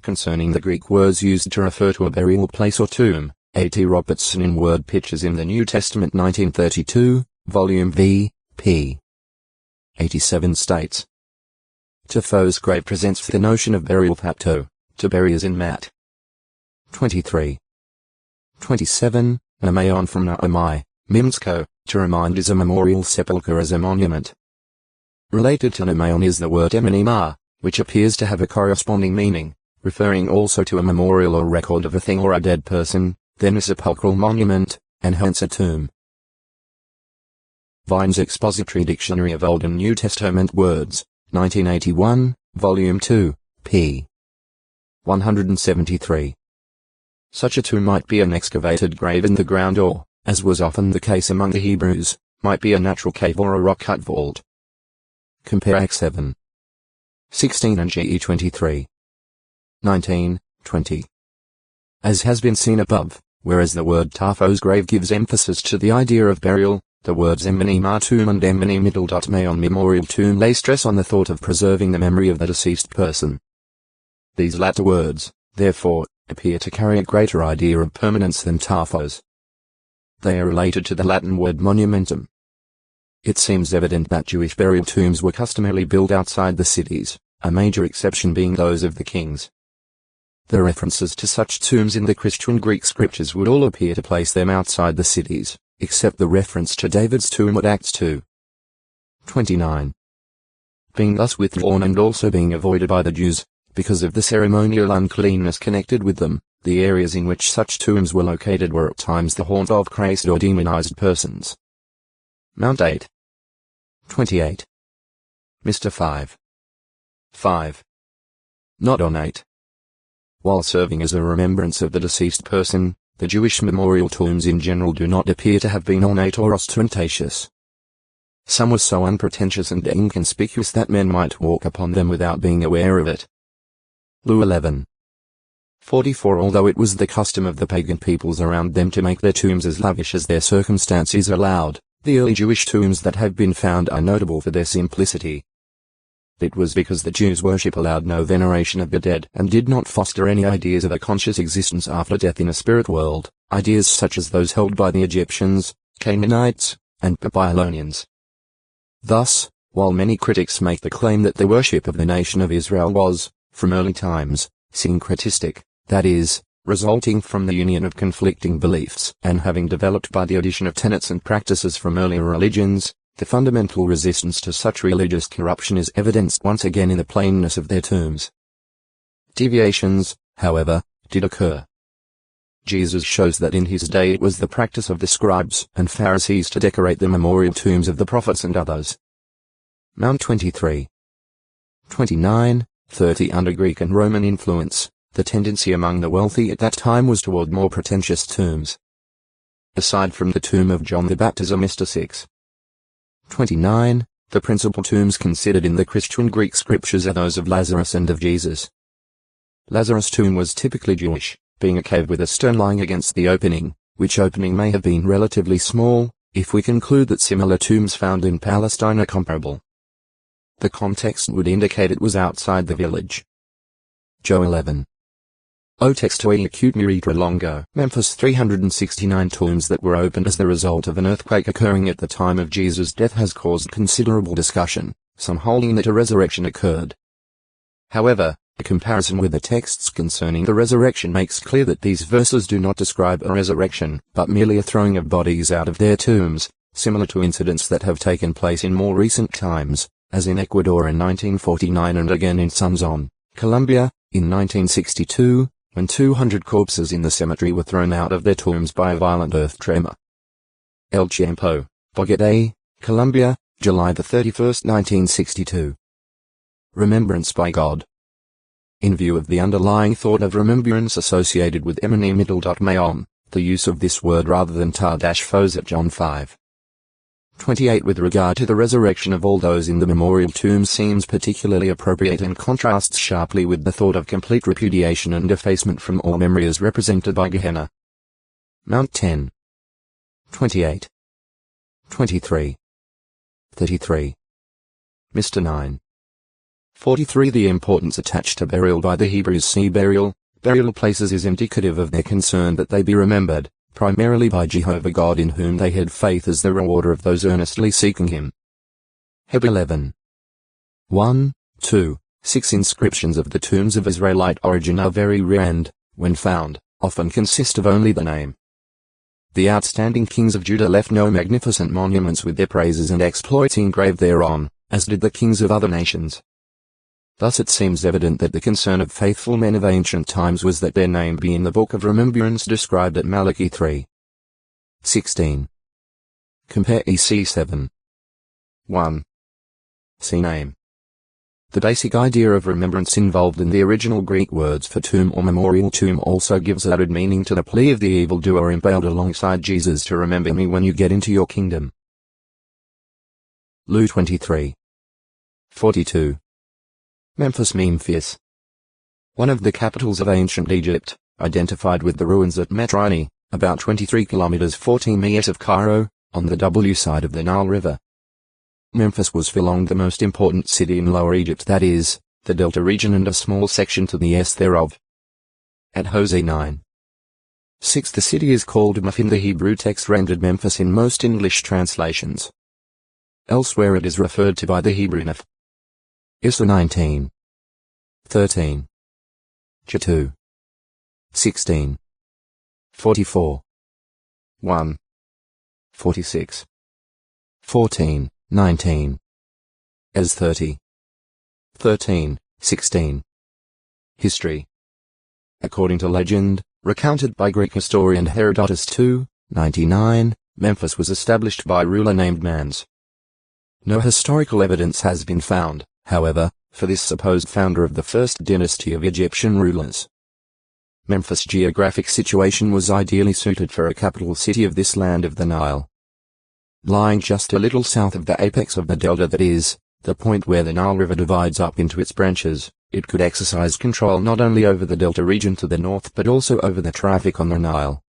concerning the Greek words used to refer to a burial place or tomb. A.T. Robertson in Word Pictures in the New Testament 1932, Volume V, p. 87 states. Defoe's grave presents the notion of burial thapto, to bury as in mat. 23. 27. Namaon from Naamai, Mimsko, to remind is a memorial, sepulchre as a monument. Related to Namaon is the word emenima, which appears to have a corresponding meaning, referring also to a memorial or record of a thing or a dead person, then a sepulchral monument, and hence a tomb. Vine's Expository Dictionary of Old and New Testament Words, 1981, Volume 2, p. 173. Such a tomb might be an excavated grave in the ground or, as was often the case among the Hebrews, might be a natural cave or a rock-cut vault. Compare Acts 7. 16 and GE 23. 19, 20. As has been seen above, whereas the word Tapho's grave gives emphasis to the idea of burial, the words Emenima tomb and Emeni middle.Maon memorial tomb lay stress on the thought of preserving the memory of the deceased person. These latter words, therefore, appear to carry a greater idea of permanence than Tapho's. They are related to the Latin word monumentum. It seems evident that Jewish burial tombs were customarily built outside the cities, a major exception being those of the kings. The references to such tombs in the Christian Greek scriptures would all appear to place them outside the cities, except the reference to David's tomb at Acts 2. 29. Being thus withdrawn and also being avoided by the Jews, because of the ceremonial uncleanness connected with them, the areas in which such tombs were located were at times the haunt of crazed or demonized persons. Mount 8. 28. Mr. 5. 5. Not on 8. While serving as a remembrance of the deceased person, the Jewish memorial tombs in general do not appear to have been ornate or ostentatious. Some were so unpretentious and inconspicuous that men might walk upon them without being aware of it. Lu 11. 44. Although it was the custom of the pagan peoples around them to make their tombs as lavish as their circumstances allowed, the early Jewish tombs that have been found are notable for their simplicity. It was because the Jews' worship allowed no veneration of the dead and did not foster any ideas of a conscious existence after death in a spirit world, ideas such as those held by the Egyptians, Canaanites, and Babylonians. Thus, while many critics make the claim that the worship of the nation of Israel was, from early times, syncretistic, that is, resulting from the union of conflicting beliefs and having developed by the addition of tenets and practices from earlier religions, the fundamental resistance to such religious corruption is evidenced once again in the plainness of their tombs. Deviations, however, did occur. Jesus shows that in his day it was the practice of the scribes and Pharisees to decorate the memorial tombs of the prophets and others. Mount 23. 29, 30. Under Greek and Roman influence, the tendency among the wealthy at that time was toward more pretentious tombs. Aside from the tomb of John the Baptist, Mr. 6. 29. The principal tombs considered in the Christian Greek scriptures are those of Lazarus and of Jesus. Lazarus' tomb was typically Jewish, being a cave with a stone lying against the opening, which opening may have been relatively small, if we conclude that similar tombs found in Palestine are comparable. The context would indicate it was outside the village. Joe 11. O textoi acute muritra longo. Memphis 369 tombs that were opened as the result of an earthquake occurring at the time of Jesus' death has caused considerable discussion, some holding that a resurrection occurred. However, a comparison with the texts concerning the resurrection makes clear that these verses do not describe a resurrection, but merely a throwing of bodies out of their tombs, similar to incidents that have taken place in more recent times, as in Ecuador in 1949 and again in Sunzon, Colombia, in 1962, when 200 corpses in the cemetery were thrown out of their tombs by a violent earth tremor. El Tiempo, Bogotá, Colombia, July 31, 1962. Remembrance by God. In view of the underlying thought of remembrance associated with Emeni middle.Maon, the use of this word rather than tar-phos at John 5. 28 with regard to the resurrection of all those in the memorial tomb seems particularly appropriate and contrasts sharply with the thought of complete repudiation and effacement from all memory as represented by Gehenna. Mount 10. 28. 23. 33. Mr. 9. 43. The importance attached to burial by the Hebrews. See burial. Burial places is indicative of their concern that they be remembered, primarily by Jehovah God in whom they had faith as the rewarder of those earnestly seeking him. Heb 11. 1, 2, 6 inscriptions of the tombs of Israelite origin are very rare and, when found, often consist of only the name. The outstanding kings of Judah left no magnificent monuments with their praises and exploits engraved thereon, as did the kings of other nations. Thus it seems evident that the concern of faithful men of ancient times was that their name be in the book of remembrance described at Malachi 3. 16. Compare EC 7. 1. See name. The basic idea of remembrance involved in the original Greek words for tomb or memorial tomb also gives added meaning to the plea of the evildoer impaled alongside Jesus to remember me when you get into your kingdom. Lu 23. 42. Memphis. One of the capitals of ancient Egypt, identified with the ruins at Metrine, about 23 kilometers 14 miles of Cairo, on the W side of the Nile River. Memphis was for long the most important city in Lower Egypt, that is, the Delta region and a small section to the east thereof. At Hosea 9. 6 the city is called Meph in the Hebrew text, rendered Memphis in most English translations. Elsewhere it is referred to by the Hebrew Neph. Issa 19. 13. J2. 16. 44. 1. 46. 14. 19. As 30. 13. 16. History. According to legend, recounted by Greek historian Herodotus 2, 99, Memphis was established by a ruler named Mans. No historical evidence has been found, however, for this supposed founder of the first dynasty of Egyptian rulers. Memphis' geographic situation was ideally suited for a capital city of this land of the Nile. Lying just a little south of the apex of the delta, that is, the point where the Nile River divides up into its branches, it could exercise control not only over the delta region to the north but also over the traffic on the Nile.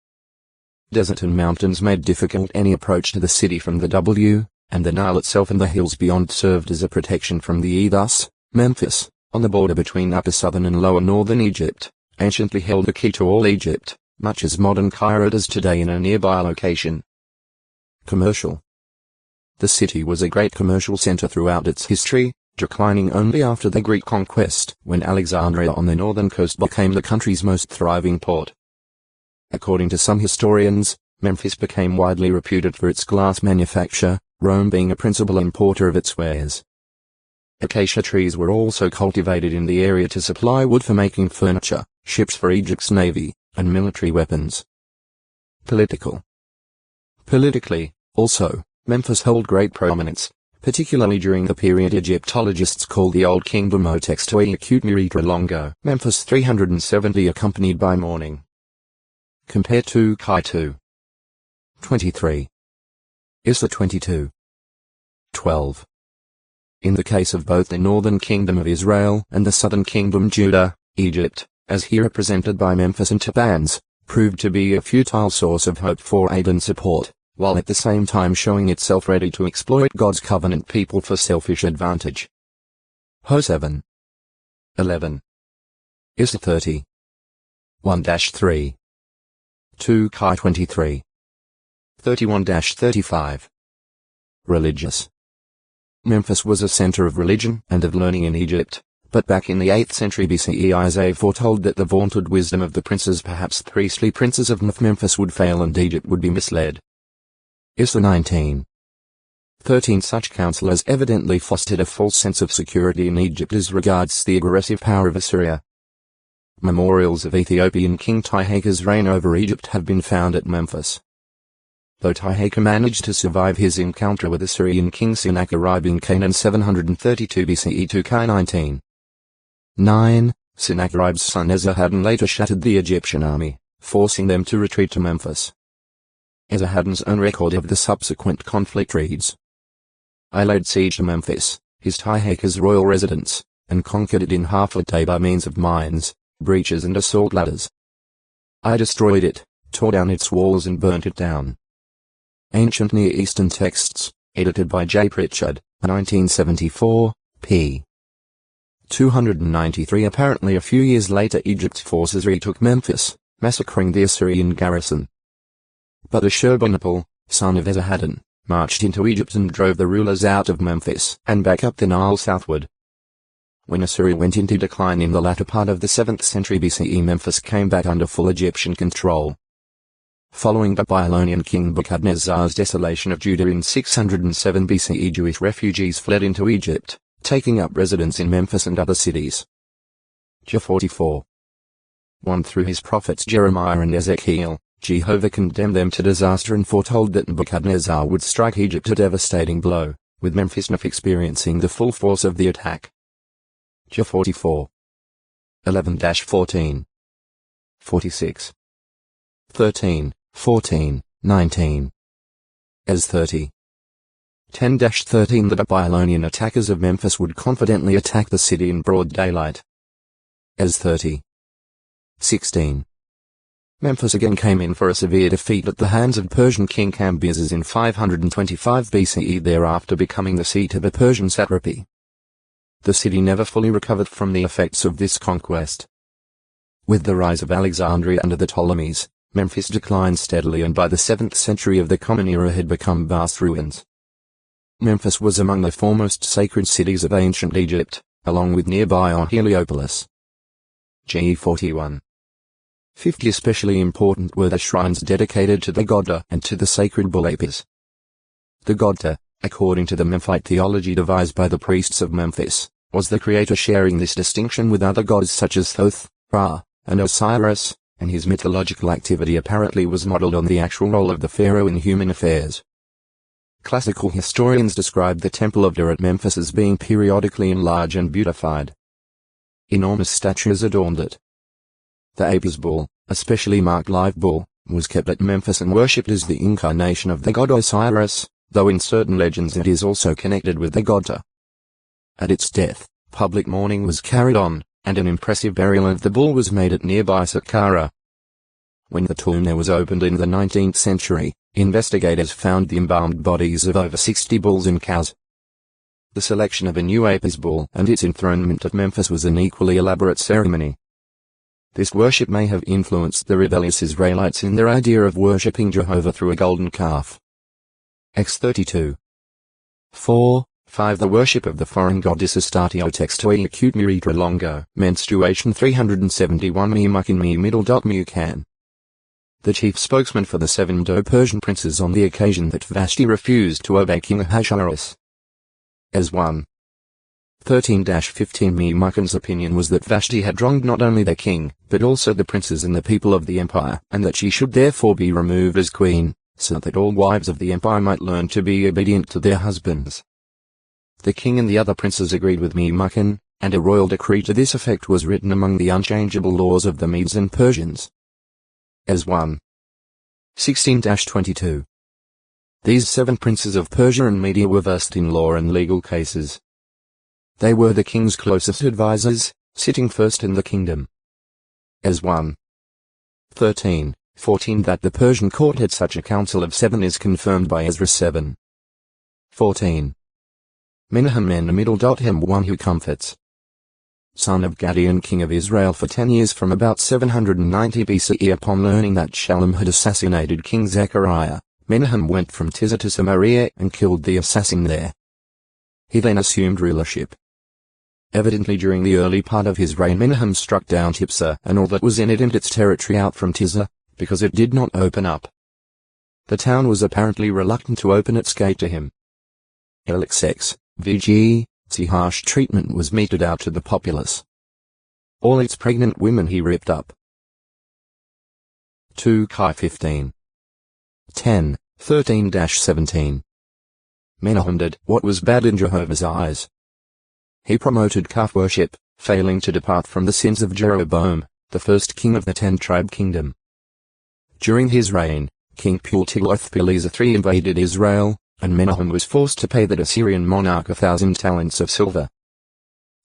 Desert and mountains made difficult any approach to the city from the W, and the Nile itself and the hills beyond served as a protection from the E. Thus, Memphis, on the border between upper southern and lower northern Egypt, anciently held the key to all Egypt, much as modern Cairo does today in a nearby location. Commercial. The city was a great commercial center throughout its history, declining only after the Greek conquest, when Alexandria on the northern coast became the country's most thriving port. According to some historians, Memphis became widely reputed for its glass manufacture, Rome being a principal importer of its wares. Acacia trees were also cultivated in the area to supply wood for making furniture, ships for Egypt's navy, and military weapons. Politically, also, Memphis held great prominence, particularly during the period Egyptologists call the Old Kingdom o Textoi Acute Longo. Memphis 370 accompanied by mourning. Compare to Kai 2. 23. Issa 22. 12. In the case of both the northern kingdom of Israel and the southern kingdom Judah, Egypt, as here represented by Memphis and Tabans, proved to be a futile source of hope for aid and support, while at the same time showing itself ready to exploit God's covenant people for selfish advantage. Ho 7. 11. Issa 30. 1-3. 2 Kai 23. 31-35. Religious. Memphis was a center of religion and of learning in Egypt, but back in the 8th century BCE Isaiah foretold that the vaunted wisdom of the princes, perhaps priestly princes of Memphis, would fail and Egypt would be misled. Issa 19. 13 Such counselors evidently fostered a false sense of security in Egypt as regards the aggressive power of Assyria. Memorials of Ethiopian King Tirhakah's reign over Egypt have been found at Memphis. Though Tirhakah managed to survive his encounter with Assyrian King Sennacherib in Canaan 732 BCE to Kai 19. 9, Sennacherib's son Esarhaddon later shattered the Egyptian army, forcing them to retreat to Memphis. Esarhaddon's own record of the subsequent conflict reads: I laid siege to Memphis, his Tirhakah's royal residence, and conquered it in half a day by means of mines, breaches and assault ladders. I destroyed it, tore down its walls and burnt it down. Ancient Near Eastern Texts, edited by J. Pritchard, 1974, p. 293. Apparently a few years later Egypt's forces retook Memphis, massacring the Assyrian garrison. But Ashurbanipal, son of Esarhaddon, marched into Egypt and drove the rulers out of Memphis and back up the Nile southward. When Assyria went into decline in the latter part of the 7th century BCE, Memphis came back under full Egyptian control. Following the Babylonian king Nebuchadnezzar's desolation of Judah in 607 BCE, Jewish refugees fled into Egypt, taking up residence in Memphis and other cities. Jah 44. 1. Through his prophets Jeremiah and Ezekiel, Jehovah condemned them to disaster and foretold that Nebuchadnezzar would strike Egypt a devastating blow, with Memphis not experiencing the full force of the attack. Jah 44. 11-14. 46. 13, 14, 19. As 30. 10-13. The Babylonian attackers of Memphis would confidently attack the city in broad daylight. As 30. 16. Memphis again came in for a severe defeat at the hands of Persian king Cambyses in 525 BCE, thereafter becoming the seat of a Persian satrapy. The city never fully recovered from the effects of this conquest. With the rise of Alexandria under the Ptolemies, Memphis declined steadily and by the 7th century of the Common Era had become vast ruins. Memphis was among the foremost sacred cities of ancient Egypt, along with nearby Heliopolis. Ge 41. 50. Especially important were the shrines dedicated to the Godda and to the sacred bull Apis. The Godda, according to the Memphite theology devised by the priests of Memphis, was the creator, sharing this distinction with other gods such as Thoth, Ra, and Osiris, and his mythological activity apparently was modeled on the actual role of the pharaoh in human affairs. Classical historians describe the Temple of Ra at Memphis as being periodically enlarged and beautified. Enormous statues adorned it. The Apis bull, a specially marked live bull, was kept at Memphis and worshipped as the incarnation of the god Osiris, though in certain legends it is also connected with the Godda. At its death, public mourning was carried on, and an impressive burial of the bull was made at nearby Saqqara. When the tomb there was opened in the 19th century, investigators found the embalmed bodies of over 60 bulls and cows. The selection of a new Apis bull and its enthronement at Memphis was an equally elaborate ceremony. This worship may have influenced the rebellious Israelites in their idea of worshipping Jehovah through a golden calf. X 32. 4, 5. The worship of the foreign goddess Astarte textoi acute muritra longo, menstruation 371 mukin middle. Mukan. The chief spokesman for the 7 Persian princes on the occasion that Vashti refused to obey King Ahasuerus. As 1. 13-15. Mukan's opinion was that Vashti had wronged not only the king, but also the princes and the people of the empire, and that she should therefore be removed as queen, so that all wives of the empire might learn to be obedient to their husbands. The king and the other princes agreed with Mukan, and a royal decree to this effect was written among the unchangeable laws of the Medes and Persians. As 1. 16-22. These 7 princes of Persia and Media were versed in law and legal cases. They were the king's closest advisors, sitting first in the kingdom. As 1. 13, 14. That the Persian court had such a council of 7 is confirmed by Ezra 7. 14. Menahem men middle. One who comforts. Son of Gideon king of Israel for 10 years from about 790 BCE. Upon learning that Shallum had assassinated King Zechariah, Menahem went from Tirzah to Samaria and killed the assassin there. He then assumed rulership. Evidently during the early part of his reign Menahem struck down Tirzah and all that was in it and its territory out from Tirzah, because it did not open up. The town was apparently reluctant to open its gate to him. LXX, VG, harsh treatment was meted out to the populace. All its pregnant women he ripped up. 2 Kai 15. 10, 13-17. Menahem did what was bad in Jehovah's eyes. He promoted calf worship, failing to depart from the sins of Jeroboam, the first king of the 10-tribe kingdom. During his reign, King Tiglath-Pileser III invaded Israel, and Menahem was forced to pay the Assyrian monarch 1,000 talents of silver.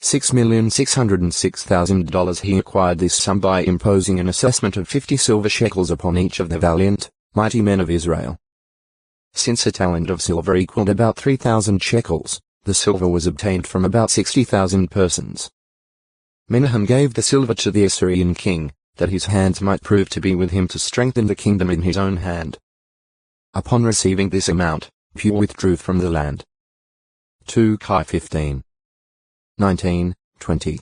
$6,606,000. He acquired this sum by imposing an assessment of 50 silver shekels upon each of the valiant, mighty men of Israel. Since a talent of silver equaled about 3,000 shekels, the silver was obtained from about 60,000 persons. Menahem gave the silver to the Assyrian king, that his hands might prove to be with him to strengthen the kingdom in his own hand. Upon receiving this amount, Pur withdrew from the land. 2 Kai 15. 19, 20.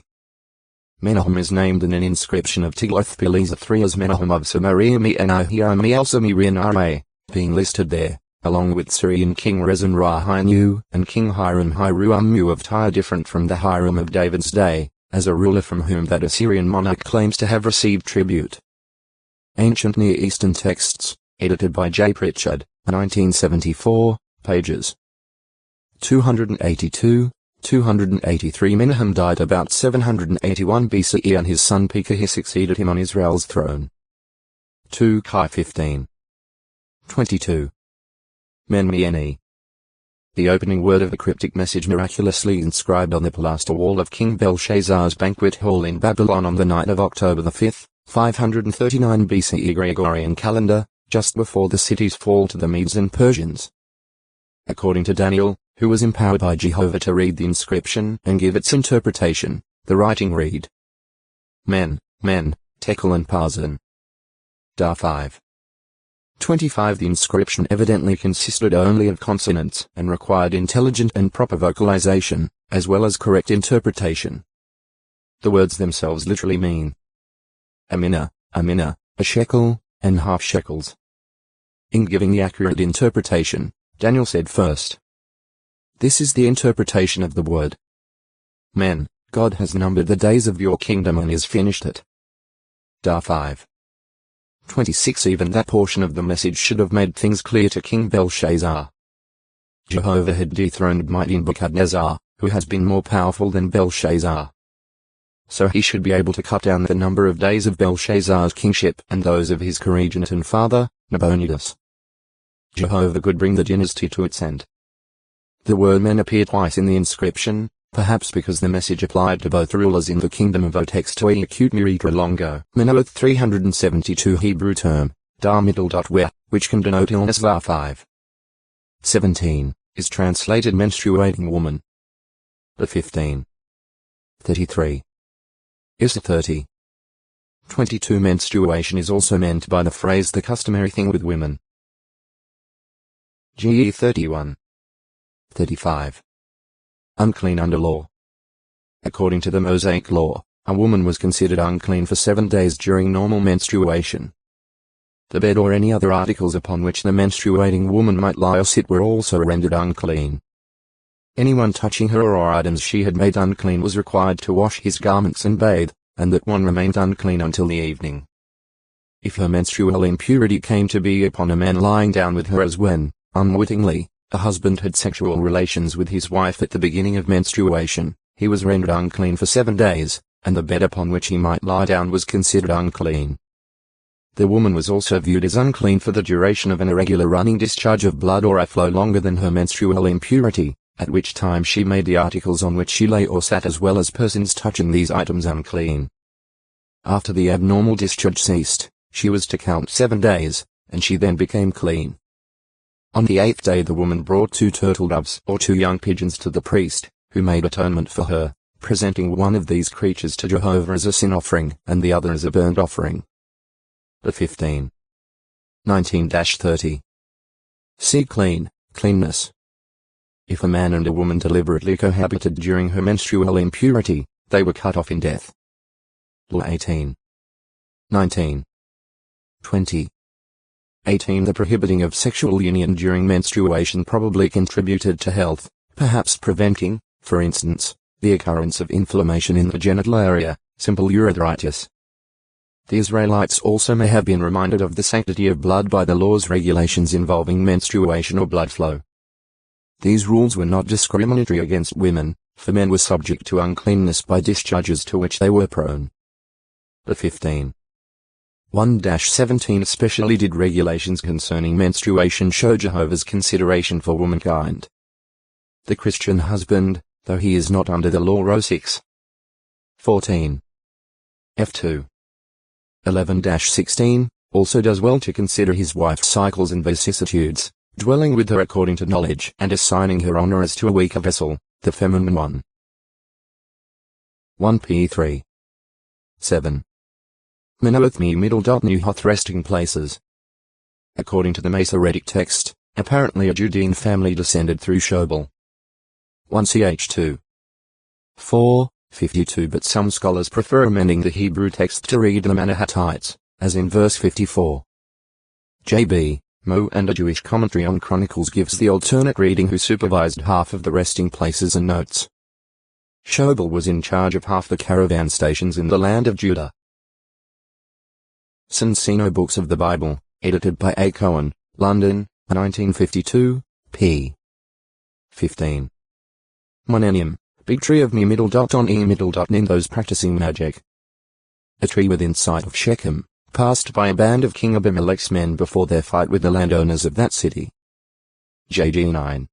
Menahem is named in an inscription of Tiglath-Pileser III as Menahem of Samaria Me'anahiami al-Samirian, being listed there, along with Syrian king Rezin Rahinu and king Hiram Hiruamu of Tyre, different from the Hiram of David's day, as a ruler from whom that Assyrian monarch claims to have received tribute. Ancient Near Eastern Texts, edited by J. Pritchard, 1974, pages 282, 283. Menahem died about 781 BCE and his son Pekah succeeded him on Israel's throne. 2 Kai 15. 22. Menmieni. The opening word of the cryptic message miraculously inscribed on the plaster wall of King Belshazzar's banquet hall in Babylon on the night of October 5, 539 BCE Gregorian calendar, just before the city's fall to the Medes and Persians. According to Daniel, who was empowered by Jehovah to read the inscription and give its interpretation, the writing read: Men, Tekel and Parsin. Dar 5. 25. The inscription evidently consisted only of consonants and required intelligent and proper vocalization, as well as correct interpretation. The words themselves literally mean a mina, a shekel, and half shekels. In giving the accurate interpretation, Daniel said first, "This is the interpretation of the word. Men, God has numbered the days of your kingdom and has finished it." Dar 5. 26. Even that portion of the message should have made things clear to King Belshazzar. Jehovah had dethroned mighty Nebuchadnezzar, who has been more powerful than Belshazzar. So he should be able to cut down the number of days of Belshazzar's kingship and those of his coreginator father, Nabonidus. Jehovah could bring the dynasty to its end. The word men appeared twice in the inscription, perhaps because the message applied to both rulers in the kingdom of Otextoi acute Miritra Longo. Meneleth 372 Hebrew term, dar middle. Where, which can denote illness. Var 5. 17, is translated menstruating woman. The 15. 33. Is 30. 22. Menstruation is also meant by the phrase the customary thing with women. GE 31. 35. Unclean under law. According to the Mosaic law, a woman was considered unclean for 7 days during normal menstruation. The bed or any other articles upon which the menstruating woman might lie or sit were also rendered unclean. Anyone touching her or items she had made unclean was required to wash his garments and bathe, and that one remained unclean until the evening. If her menstrual impurity came to be upon a man lying down with her, as when, unwittingly, a husband had sexual relations with his wife at the beginning of menstruation, he was rendered unclean for 7 days, and the bed upon which he might lie down was considered unclean. The woman was also viewed as unclean for the duration of an irregular running discharge of blood or a flow longer than her menstrual impurity, at which time she made the articles on which she lay or sat as well as persons touching these items unclean. After the abnormal discharge ceased, she was to count 7 days, and she then became clean. On the 8th day the woman brought 2 turtle doves or 2 young pigeons to the priest, who made atonement for her, presenting one of these creatures to Jehovah as a sin offering and the other as a burnt offering. The 15. 19-30. See clean, cleanness. If a man and a woman deliberately cohabited during her menstrual impurity, they were cut off in death. Law 18. 19. 20. 18. The prohibiting of sexual union during menstruation probably contributed to health, perhaps preventing, for instance, the occurrence of inflammation in the genital area, simple urethritis. The Israelites also may have been reminded of the sanctity of blood by the law's regulations involving menstruation or blood flow. These rules were not discriminatory against women, for men were subject to uncleanness by discharges to which they were prone. The 15. 1-17 especially did regulations concerning menstruation show Jehovah's consideration for womankind. The Christian husband, though he is not under the law. 6. 14. F2. 11-16, also does well to consider his wife's cycles and vicissitudes, dwelling with her according to knowledge and assigning her honor as to a weaker vessel, the feminine one. 1 P3. 7. Menoth me middle dot Nuhoth resting places. According to the Masoretic text, apparently a Judean family descended through Shobal. 1 ch. 2. 4, 52. But some scholars prefer amending the Hebrew text to read the Manahattites, as in verse 54. J.B. Mo and a Jewish commentary on Chronicles gives the alternate reading who supervised half of the resting places and notes. Shobal was in charge of half the caravan stations in the land of Judah. Cincino Books of the Bible, edited by A. Cohen, London, 1952, p. 15. Monenim, big tree of me middle dot on e middle dot nin those practicing magic. A tree within sight of Shechem, passed by a band of King Abimelech's men before their fight with the landowners of that city. JG 9.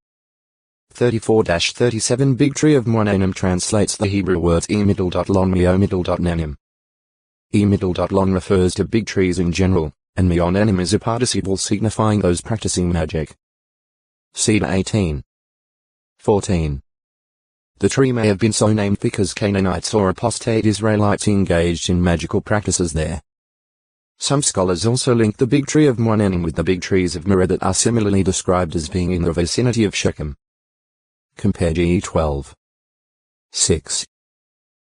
34-37 Big Tree of Monenim translates the Hebrew words e middle dot lon me o middle dot nenim. E middle dot lon refers to big trees in general, and me on nenim is a participle signifying those practicing magic. Cedar 18. 14. The tree may have been so named because Canaanites or apostate Israelites engaged in magical practices there. Some scholars also link the big tree of Monenim with the big trees of Moreh that are similarly described as being in the vicinity of Shechem. Compare GE 12. 6.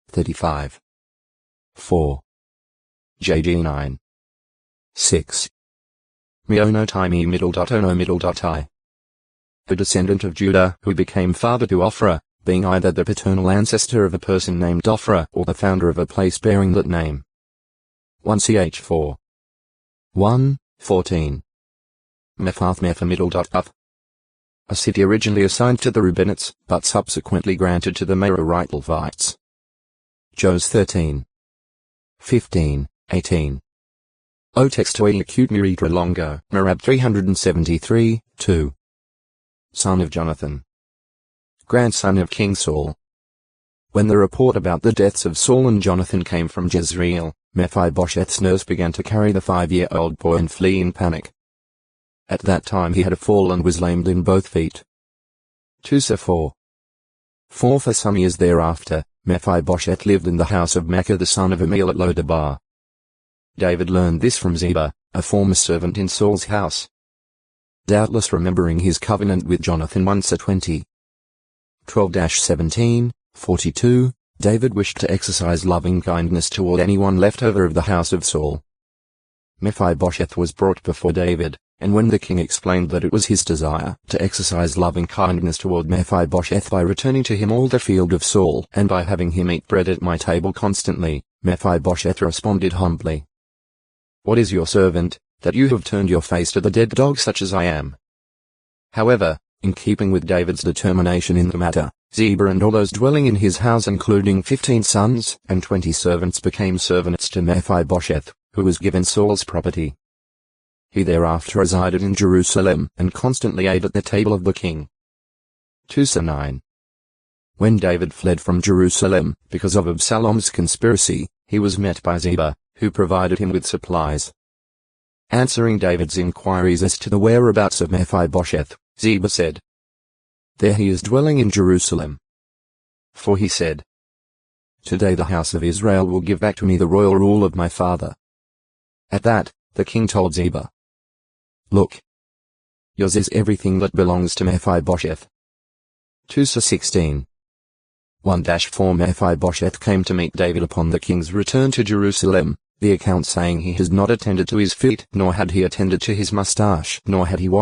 35. 4. JG 9. 6. Miono time middle dot ono middle dot I. A descendant of Judah who became father to Ophrah, being either the paternal ancestor of a person named Ophrah or the founder of a place bearing that name. 1 ch. 4. 1, 14. Mephath Mepha middle dot up. A city originally assigned to the Reubenites, but subsequently granted to the Merarite Levites. Jos 13. 15, 18. O textoi acute miritra longo, Merab 373, 2. Son of Jonathan. Grandson of King Saul. When the report about the deaths of Saul and Jonathan came from Jezreel, Mephibosheth's nurse began to carry the 5-year-old boy and flee in panic. At that time he had a fall and was lamed in both feet. 2 4. For some years thereafter, Mephibosheth lived in the house of Machir the son of Amiel at Lodebar. David learned this from Ziba, a former servant in Saul's house. Doubtless remembering his covenant with Jonathan 1 20. 12-17, 42, David wished to exercise loving kindness toward anyone left over of the house of Saul. Mephibosheth was brought before David, and when the king explained that it was his desire to exercise loving kindness toward Mephibosheth by returning to him all the field of Saul and by having him eat bread at my table constantly, Mephibosheth responded humbly, "What is your servant, that you have turned your face to the dead dog such as I am?" However, in keeping with David's determination in the matter, Ziba and all those dwelling in his house including 15 sons and 20 servants became servants to Mephibosheth, who was given Saul's property. He thereafter resided in Jerusalem and constantly ate at the table of the king. 2 9. When David fled from Jerusalem because of Absalom's conspiracy, he was met by Ziba, who provided him with supplies. Answering David's inquiries as to the whereabouts of Mephibosheth, Ziba said, "There he is dwelling in Jerusalem." For he said, "Today the house of Israel will give back to me the royal rule of my father." At that, the king told Ziba, "Look, yours is everything that belongs to Mephibosheth." 2 16. 1-4 Mephibosheth came to meet David upon the king's return to Jerusalem, the account saying he has not attended to his feet, nor had he attended to his mustache, nor had he washed